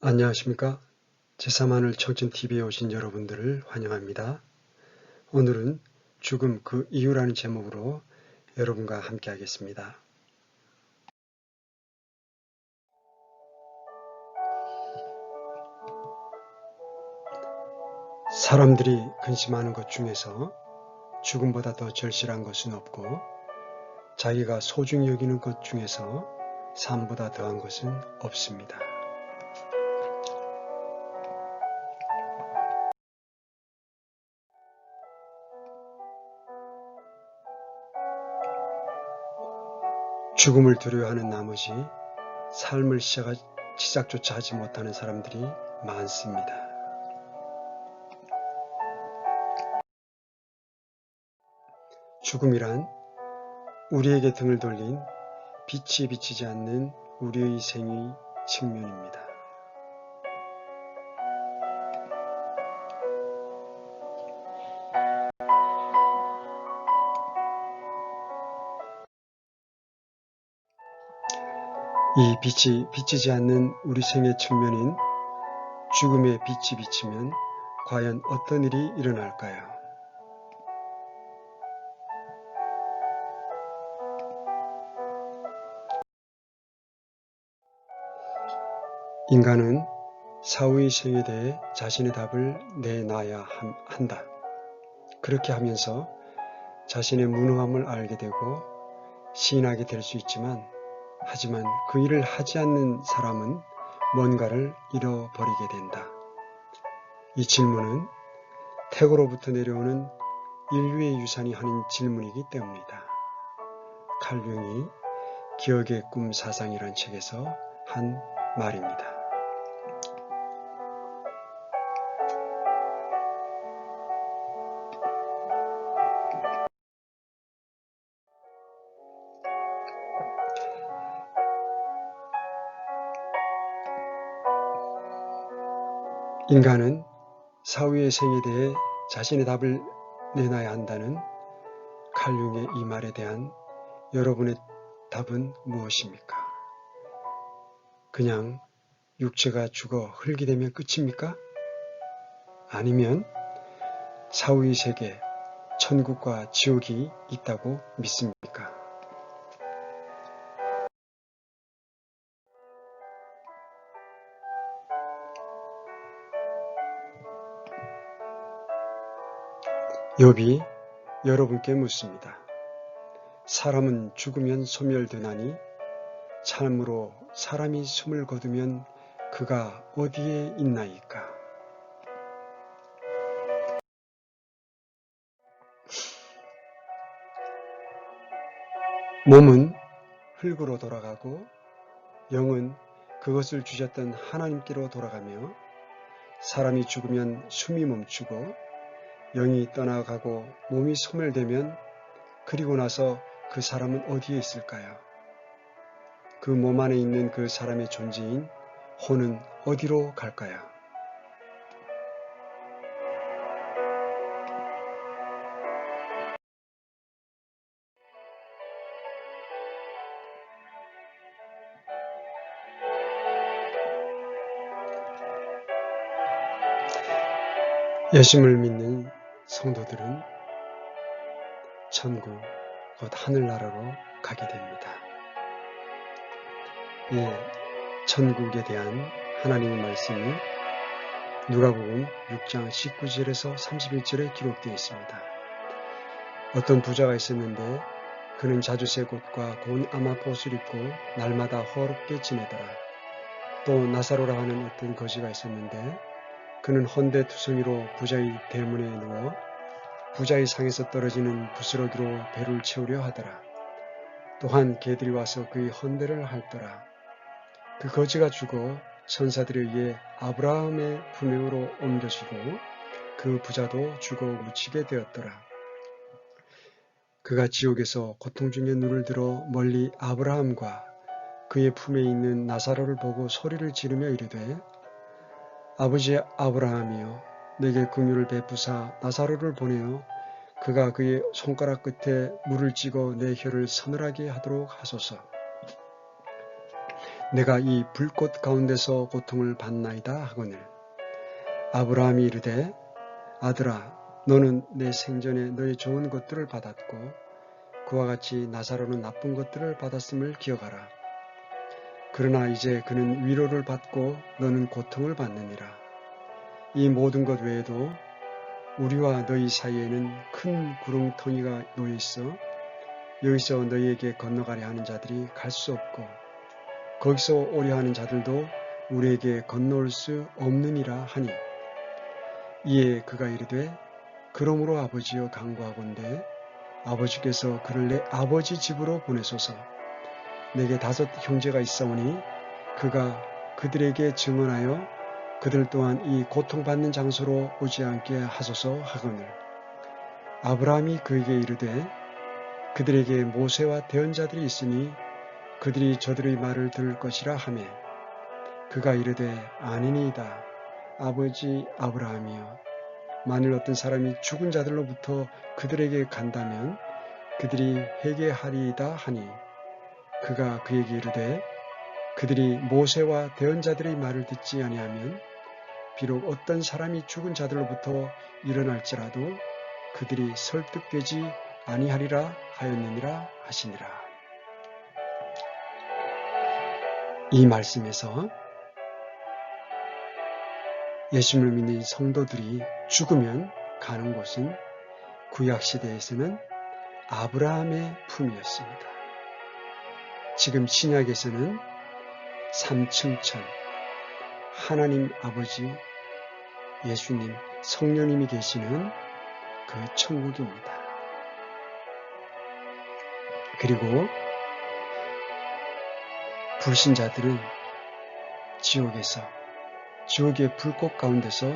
안녕하십니까? 제3하늘 청춘TV에 오신 여러분들을 환영합니다. 오늘은 죽음 그 이유라는 제목으로 여러분과 함께 하겠습니다. 사람들이 근심하는 것 중에서 죽음보다 더 절실한 것은 없고 자기가 소중히 여기는 것 중에서 삶보다 더한 것은 없습니다. 죽음을 두려워하는 나머지 삶을 시작조차 하지 못하는 사람들이 많습니다. 죽음이란 우리에게 등을 돌린 빛이 비치지 않는 우리의 생의 측면입니다. 이 빛이 비치지 않는 우리 생의 측면인 죽음의 빛이 비치면 과연 어떤 일이 일어날까요? 인간은 사후의 생에 대해 자신의 답을 내놔야 한다. 그렇게 하면서 자신의 무능함을 알게 되고 시인하게 될 수 있지만 하지만 그 일을 하지 않는 사람은 뭔가를 잃어버리게 된다. 이 질문은 태고로부터 내려오는 인류의 유산이 하는 질문이기 때문이다. 칼 융이 기억의 꿈 사상이란 책에서 한 말입니다. 인간은 사후의 생에 대해 자신의 답을 내놔야 한다는 칼 융의 이 말에 대한 여러분의 답은 무엇입니까? 그냥 육체가 죽어 흙이 되면 끝입니까? 아니면 사후의 세계, 천국과 지옥이 있다고 믿습니까? 욥이 여러분께 묻습니다. 사람은 죽으면 소멸되나니 참으로 사람이 숨을 거두면 그가 어디에 있나이까? 몸은 흙으로 돌아가고 영은 그것을 주셨던 하나님께로 돌아가며 사람이 죽으면 숨이 멈추고 영이 떠나가고 몸이 소멸되면 그리고 나서 그 사람은 어디에 있을까요? 그 몸 안에 있는 그 사람의 존재인 혼은 어디로 갈까요? 예수님을 믿는 성도들은 천국, 곧 하늘나라로 가게 됩니다. 이 천국에 대한 하나님의 말씀이 누가복음 6장 19절에서 31절에 기록되어 있습니다. 어떤 부자가 있었는데 그는 자주색 옷과 고운 아마포옷을 입고 날마다 호롭게 지내더라. 또 나사로라 하는 어떤 거지가 있었는데 그는 헌데투성이로 부자의 대문에 누워 부자의 상에서 떨어지는 부스러기로 배를 채우려 하더라. 또한 개들이 와서 그의 헌데를 핥더라. 그 거지가 죽어 천사들에 의해 아브라함의 품으로 옮겨지고 그 부자도 죽어 묻히게 되었더라. 그가 지옥에서 고통 중에 눈을 들어 멀리 아브라함과 그의 품에 있는 나사로를 보고 소리를 지르며 이르되 아버지 아브라함이여 내게 긍휼을 베푸사 나사로를 보내어 그가 그의 손가락 끝에 물을 찍어 내 혀를 서늘하게 하도록 하소서. 내가 이 불꽃 가운데서 고통을 받나이다 하거늘. 아브라함이 이르되 아들아 너는 내 생전에 너의 좋은 것들을 받았고 그와 같이 나사로는 나쁜 것들을 받았음을 기억하라. 그러나 이제 그는 위로를 받고 너는 고통을 받느니라. 이 모든 것 외에도 우리와 너희 사이에는 큰 구렁텅이가 놓여 있어 여기서 너희에게 건너가려 하는 자들이 갈 수 없고 거기서 오려 하는 자들도 우리에게 건너올 수 없느니라 하니 이에 그가 이르되 그러므로 아버지여 간구하건대 아버지께서 그를 내 아버지 집으로 보내소서. 내게 5 형제가 있사오니 그가 그들에게 증언하여 그들 또한 이 고통받는 장소로 오지 않게 하소서 하거늘. 아브라함이 그에게 이르되 그들에게 모세와 대언자들이 있으니 그들이 저들의 말을 들을 것이라 하매 그가 이르되 아니니이다. 아버지 아브라함이여 만일 어떤 사람이 죽은 자들로부터 그들에게 간다면 그들이 회개하리이다 하니 그가 그에게 이르되 그들이 모세와 대언자들의 말을 듣지 아니하면 비록 어떤 사람이 죽은 자들로부터 일어날지라도 그들이 설득되지 아니하리라 하였느니라 하시니라. 이 말씀에서 예수님을 믿는 성도들이 죽으면 가는 곳은 구약시대에서는 아브라함의 품이었습니다. 지금 신약에서는 3층천 하나님 아버지 예수님 성령님이 계시는 그 천국입니다. 그리고 불신자들은 지옥의 불꽃 가운데서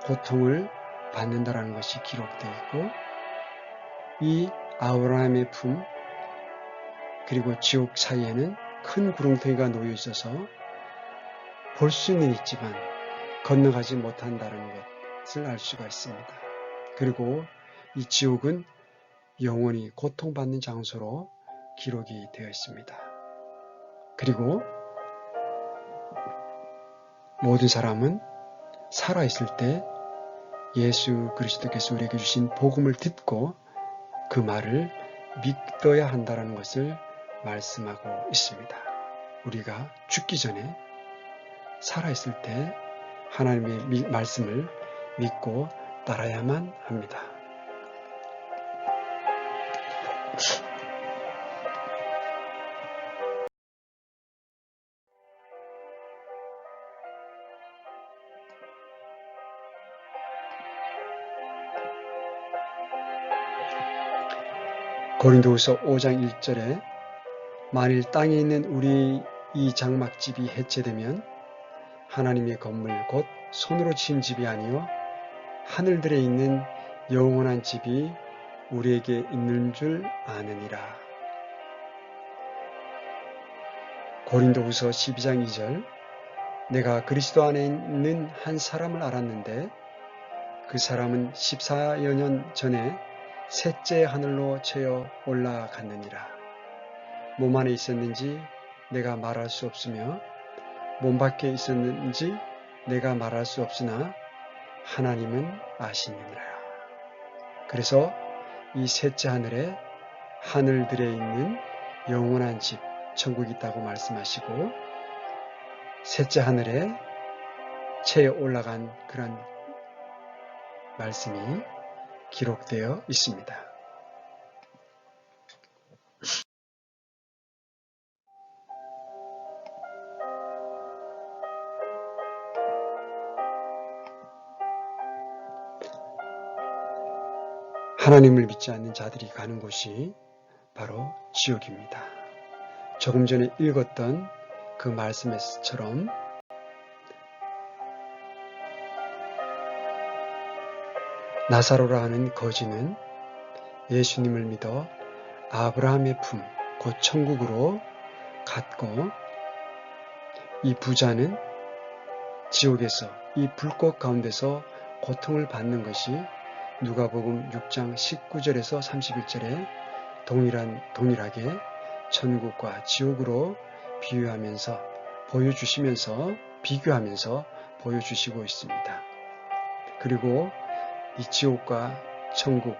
고통을 받는다라는 것이 기록되어 있고 이 아브라함의 품 그리고 지옥 사이에는 큰 구렁텅이가 놓여 있어서 볼 수는 있지만 건너가지 못한다는 것을 알 수가 있습니다. 그리고 이 지옥은 영원히 고통받는 장소로 기록이 되어 있습니다. 그리고 모든 사람은 살아있을 때 예수 그리스도께서 우리에게 주신 복음을 듣고 그 말을 믿어야 한다는 것을 말씀하고 있습니다. 우리가 죽기 전에 살아있을 때 하나님의 말씀을 믿고 따라야만 합니다. 고린도후서 5장 1절에 만일 땅에 있는 우리 이 장막집이 해체되면 하나님의 건물 곧 손으로 지은 집이 아니요 하늘들에 있는 영원한 집이 우리에게 있는 줄 아느니라. 고린도후서 12장 2절 내가 그리스도 안에 있는 한 사람을 알았는데 그 사람은 14여 년 전에 셋째 하늘로 채어 올라갔느니라. 몸 안에 있었는지 내가 말할 수 없으며 몸 밖에 있었는지 내가 말할 수 없으나 하나님은 아시느니라. 그래서 이 셋째 하늘에 하늘들에 있는 영원한 집, 천국이 있다고 말씀하시고 셋째 하늘에 채에 올라간 그런 말씀이 기록되어 있습니다. 하나님을 믿지 않는 자들이 가는 곳이 바로 지옥입니다. 조금 전에 읽었던 그 말씀에서처럼 나사로라 하는 거지는 예수님을 믿어 아브라함의 품, 곧 천국으로 갔고 이 부자는 지옥에서 이 불꽃 가운데서 고통을 받는 것이 누가복음 6장 19절에서 31절에 동일하게 천국과 지옥으로 비유하면서 보여주시면서 비교하면서 보여주시고 있습니다. 그리고 이 지옥과 천국,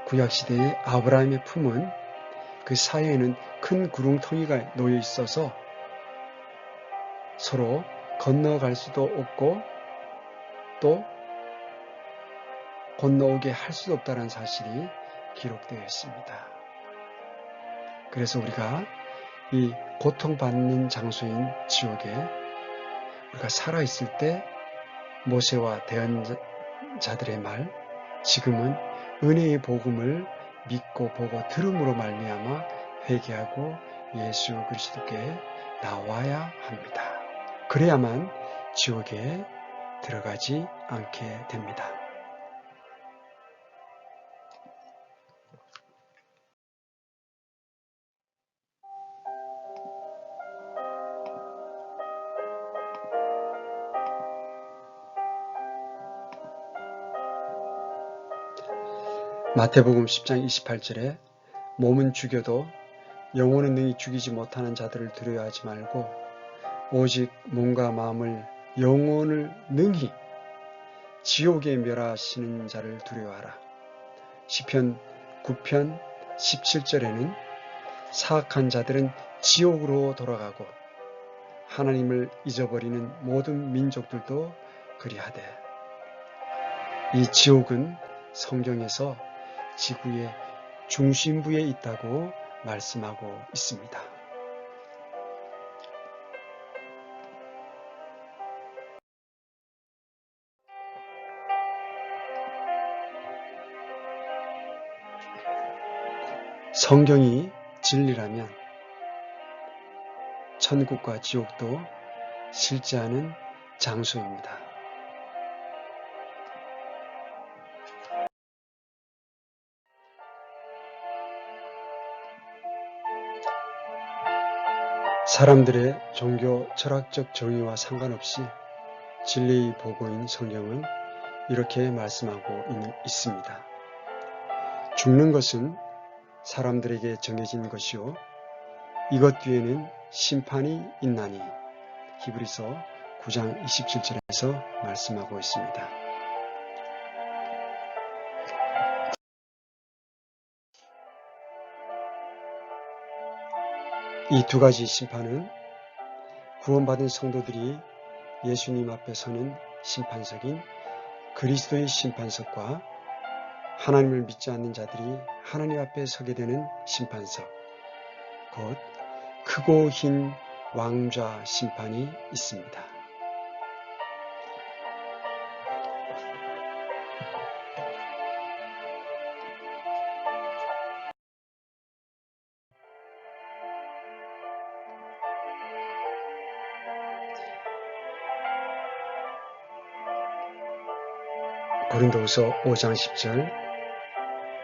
구약시대의 아브라함의 품은 그 사이에는 큰 구렁텅이가 놓여 있어서 서로 건너갈 수도 없고 또 건너오게 할 수도 없다는 사실이 기록되어 있습니다. 그래서 우리가 이 고통받는 장소인 지옥에 우리가 살아있을 때 모세와 대한 자들의 말, 지금은 은혜의 복음을 믿고 보고 들음으로 말미암아 회개하고 예수 그리스도께 나와야 합니다. 그래야만 지옥에 들어가지 않게 됩니다. 마태복음 10장 28절에 몸은 죽여도 영혼은 능히 죽이지 못하는 자들을 두려워하지 말고 오직 몸과 마음을 영혼을 능히 지옥에 멸하시는 자를 두려워하라. 시편 9편 17절에는 사악한 자들은 지옥으로 돌아가고 하나님을 잊어버리는 모든 민족들도 그리하되, 이 지옥은 성경에서 지구의 중심부에 있다고 말씀하고 있습니다. 성경이 진리라면 천국과 지옥도 실제하는 장소입니다. 사람들의 종교 철학적 정의와 상관없이 진리의 보고인 성경은 이렇게 말씀하고 있습니다. 죽는 것은 사람들에게 정해진 것이요 이것 뒤에는 심판이 있나니, 히브리서 9장 27절에서 말씀하고 있습니다. 이 두 가지 심판은 구원받은 성도들이 예수님 앞에 서는 심판석인 그리스도의 심판석과 하나님을 믿지 않는 자들이 하나님 앞에 서게 되는 심판석, 곧 크고 흰 왕좌 심판이 있습니다. 고린도후서 5장 10절,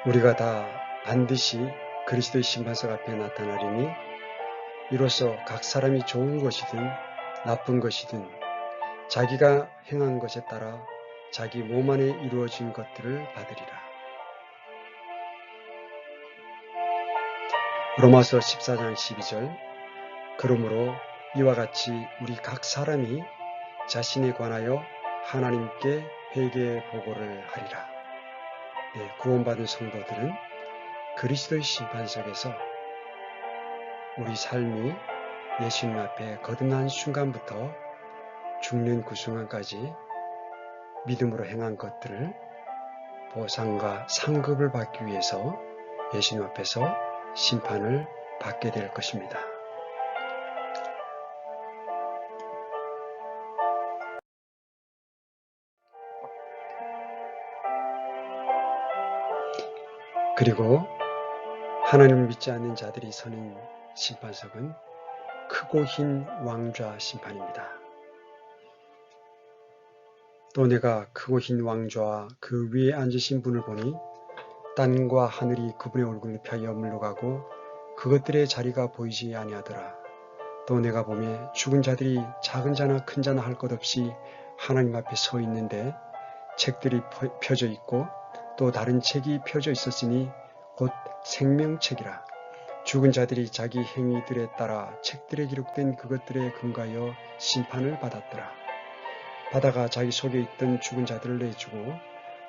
우리가 다 반드시 그리스도의 심판석 앞에 나타나리니 이로써 각 사람이 좋은 것이든 나쁜 것이든 자기가 행한 것에 따라 자기 몸 안에 이루어진 것들을 받으리라. 로마서 14장 12절, 그러므로 이와 같이 우리 각 사람이 자신에 관하여 하나님께 회개 보고를 하리라. 네, 구원받은 성도들은 그리스도의 심판석에서 우리 삶이 예수님 앞에 거듭난 순간부터 죽는 그 순간까지 믿음으로 행한 것들을 보상과 상급을 받기 위해서 예수님 앞에서 심판을 받게 될 것입니다. 그리고 하나님을 믿지 않는 자들이 서는 심판석은 크고 흰 왕좌 심판입니다. 또 내가 크고 흰 왕좌와 그 위에 앉으신 분을 보니 땅과 하늘이 그분의 얼굴을 펴여 물러가고 그것들의 자리가 보이지 아니하더라. 또 내가 보매 죽은 자들이 작은 자나 큰 자나 할 것 없이 하나님 앞에 서 있는데 책들이 펴져 있고 또 다른 책이 펴져 있었으니 곧 생명책이라. 죽은 자들이 자기 행위들에 따라 책들에 기록된 그것들에 근거하여 심판을 받았더라. 바다가 자기 속에 있던 죽은 자들을 내주고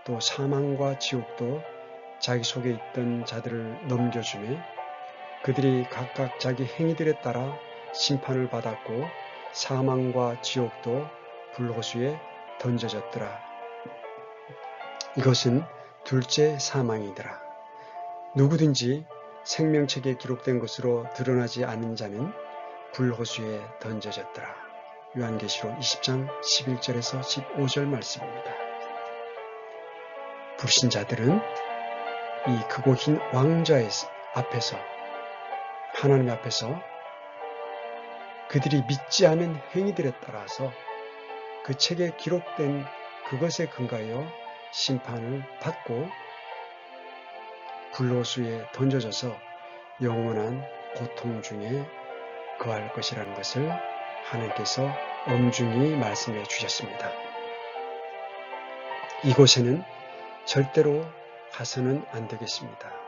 또 사망과 지옥도 자기 속에 있던 자들을 넘겨주매 그들이 각각 자기 행위들에 따라 심판을 받았고 사망과 지옥도 불호수에 던져졌더라. 이것은 둘째 사망이더라. 누구든지 생명책에 기록된 것으로 드러나지 않은 자는 불호수에 던져졌더라. 요한계시록 20장 11절에서 15절 말씀입니다. 불신자들은 이 크고 긴 왕좌 앞에서 하나님 앞에서 그들이 믿지 않은 행위들에 따라서 그 책에 기록된 그것에 근거하여 심판을 받고 불호수에 던져져서 영원한 고통 중에 거할 것이라는 것을 하나님께서 엄중히 말씀해 주셨습니다. 이곳에는 절대로 가서는 안 되겠습니다.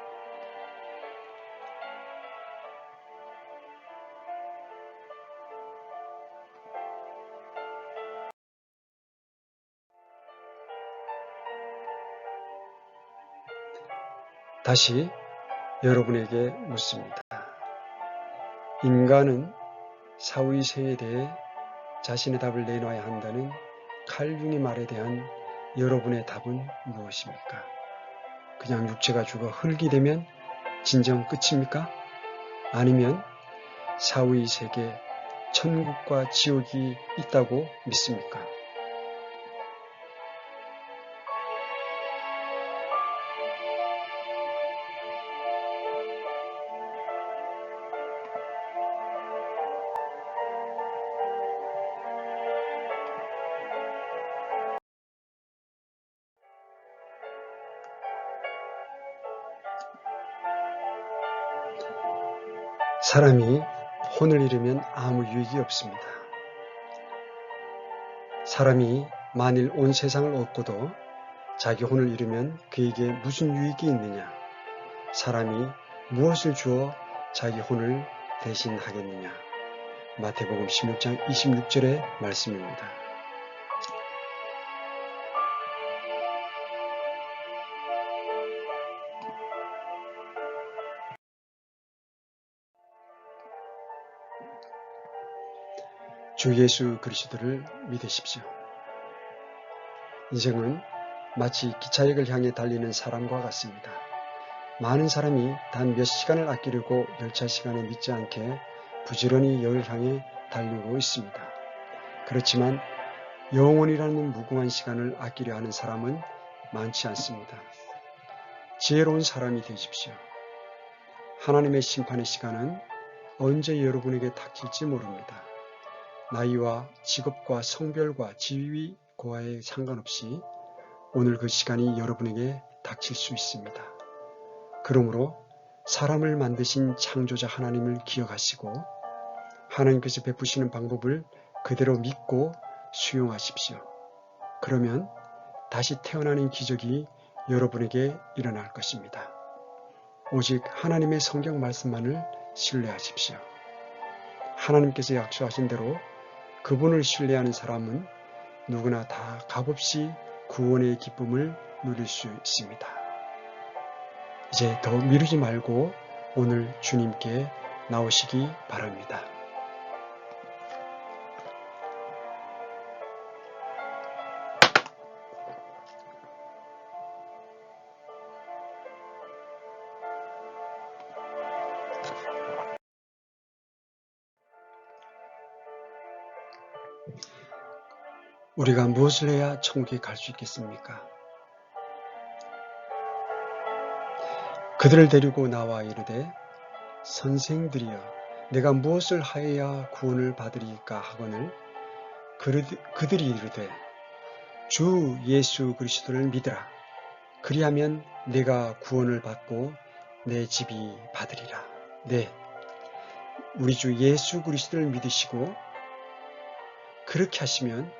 다시 여러분에게 묻습니다. 인간은 사후의 생에 대해 자신의 답을 내놔야 한다는 칼 융의 말에 대한 여러분의 답은 무엇입니까? 그냥 육체가 죽어 흙이 되면 진정 끝입니까? 아니면 사후의 세계, 천국과 지옥이 있다고 믿습니까? 사람이 혼을 잃으면 아무 유익이 없습니다. 사람이 만일 온 세상을 얻고도 자기 혼을 잃으면 그에게 무슨 유익이 있느냐? 사람이 무엇을 주어 자기 혼을 대신하겠느냐? 마태복음 16장 26절의 말씀입니다. 주 예수 그리스도를 믿으십시오. 인생은 마치 기차역을 향해 달리는 사람과 같습니다. 많은 사람이 단 몇 시간을 아끼려고 열차 시간에 믿지 않게 부지런히 역을 향해 달리고 있습니다. 그렇지만 영원이라는 무궁한 시간을 아끼려 하는 사람은 많지 않습니다. 지혜로운 사람이 되십시오. 하나님의 심판의 시간은 언제 여러분에게 닥칠지 모릅니다. 나이와 직업과 성별과 지위, 고하에 상관없이 오늘 그 시간이 여러분에게 닥칠 수 있습니다. 그러므로 사람을 만드신 창조자 하나님을 기억하시고 하나님께서 베푸시는 방법을 그대로 믿고 수용하십시오. 그러면 다시 태어나는 기적이 여러분에게 일어날 것입니다. 오직 하나님의 성경 말씀만을 신뢰하십시오. 하나님께서 약속하신 대로 그분을 신뢰하는 사람은 누구나 다 값없이 구원의 기쁨을 누릴 수 있습니다. 이제 더 미루지 말고 오늘 주님께 나오시기 바랍니다. 우리가 무엇을 해야 천국에 갈 수 있겠습니까? 그들을 데리고 나와 이르되 선생들이여 내가 무엇을 하여야 구원을 받으리까 하거늘 그들이 이르되 주 예수 그리스도를 믿으라. 그리하면 내가 구원을 받고 내 집이 받으리라. 네, 우리 주 예수 그리스도를 믿으시고 그렇게 하시면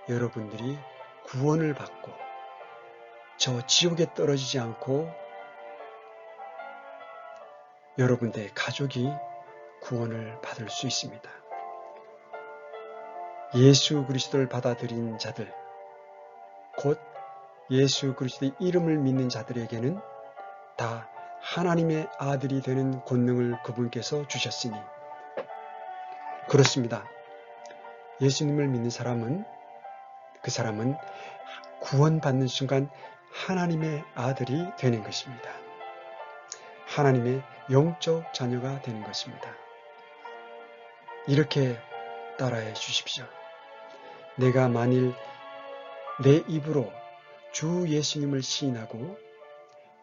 여러분들이 구원을 받고 저 지옥에 떨어지지 않고 여러분들의 가족이 구원을 받을 수 있습니다. 예수 그리스도를 받아들인 자들, 곧 예수 그리스도의 이름을 믿는 자들에게는 다 하나님의 아들이 되는 권능을 그분께서 주셨으니, 그렇습니다. 예수님을 믿는 사람은, 그 사람은 구원받는 순간 하나님의 아들이 되는 것입니다. 하나님의 영적 자녀가 되는 것입니다. 이렇게 따라해 주십시오. 내가 만일 내 입으로 주 예수님을 시인하고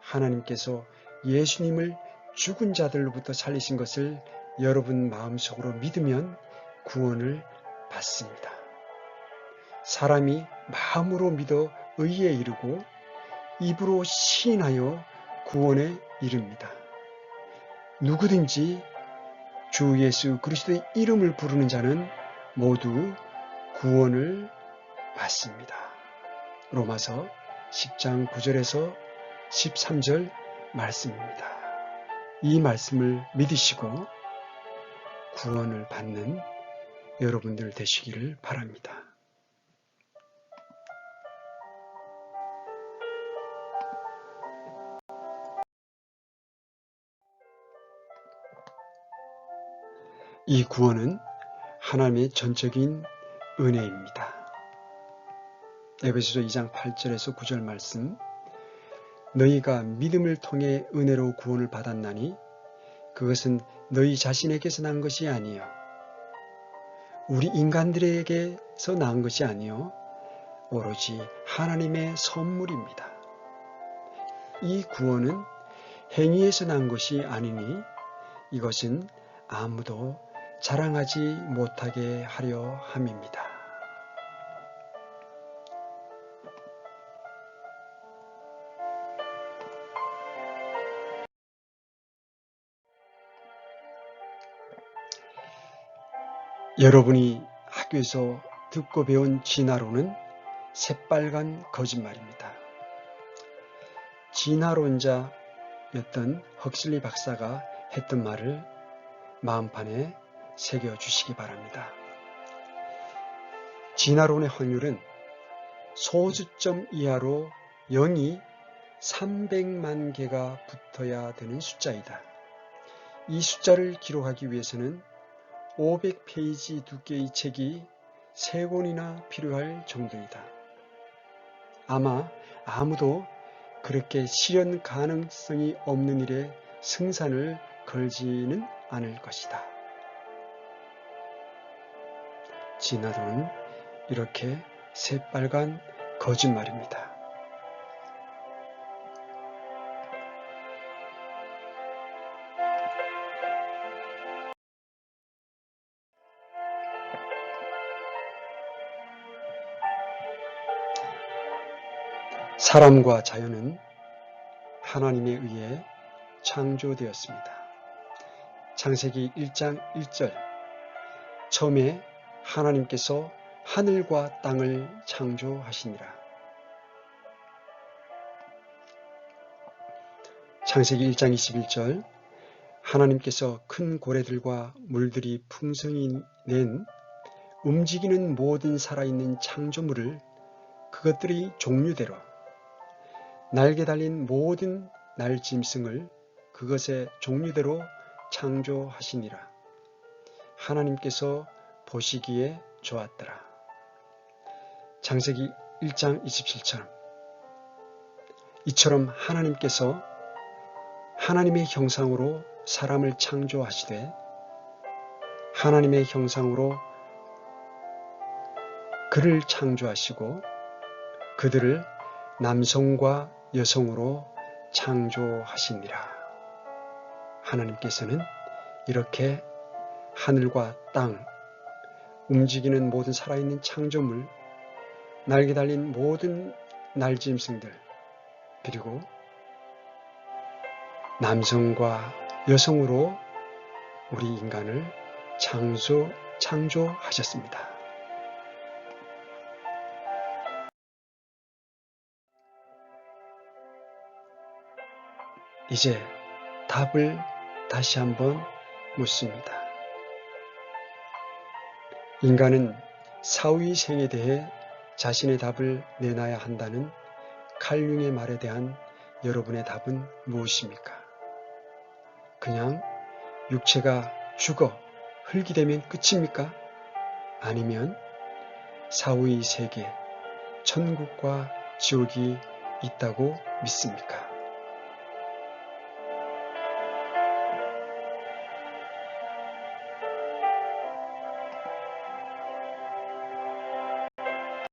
하나님께서 예수님을 죽은 자들로부터 살리신 것을 여러분 마음속으로 믿으면 구원을 받습니다. 사람이 마음으로 믿어 의에 이르고 입으로 시인하여 구원에 이릅니다. 누구든지 주 예수 그리스도의 이름을 부르는 자는 모두 구원을 받습니다. 로마서 10장 9절에서 13절 말씀입니다. 이 말씀을 믿으시고 구원을 받는 여러분들 되시기를 바랍니다. 이 구원은 하나님의 전적인 은혜입니다. 에베소서 2장 8절에서 9절 말씀, 너희가 믿음을 통해 은혜로 구원을 받았나니 그것은 너희 자신에게서 난 것이 아니요 우리 인간들에게서 난 것이 아니요 오로지 하나님의 선물입니다. 이 구원은 행위에서 난 것이 아니니 이것은 아무도 자랑하지 못하게 하려 함입니다. 여러분이 학교에서 듣고 배운 진화론은 새빨간 거짓말입니다. 진화론자였던 헉슬리 박사가 했던 말을 마음판에 새겨주시기 바랍니다. 진화론의 확률은 소수점 이하로 0이 300만 개가 붙어야 되는 숫자이다. 이 숫자를 기록하기 위해서는 500페이지 두께의 책이 3권이나 필요할 정도이다. 아마 아무도 그렇게 실현 가능성이 없는 일에 승산을 걸지는 않을 것이다. 진화론은 이렇게 새빨간 거짓말입니다. 사람과 자연은 하나님에 의해 창조되었습니다. 창세기 1장 1절, 처음에 하나님께서 하늘과 땅을 창조하시니라. 창세기 1장 21절, 하나님께서 큰 고래들과 물들이 풍성히 낸 움직이는 모든 살아있는 창조물을 그것들의 종류대로, 날개 달린 모든 날짐승을 그것의 종류대로 창조하시니라. 하나님께서 보시기에 좋았더라. 창세기 1장 27절, 이처럼 하나님께서 하나님의 형상으로 사람을 창조하시되 하나님의 형상으로 그를 창조하시고 그들을 남성과 여성으로 창조하시니라. 하나님께서는 이렇게 하늘과 땅, 움직이는 모든 살아있는 창조물, 날개 달린 모든 날짐승들, 그리고 남성과 여성으로 우리 인간을 창조하셨습니다. 이제 답을 다시 한번 묻습니다. 인간은 사후의 생에 대해 자신의 답을 내놔야 한다는 칼 융의 말에 대한 여러분의 답은 무엇입니까? 그냥 육체가 죽어 흙이 되면 끝입니까? 아니면 사후의 세계, 천국과 지옥이 있다고 믿습니까?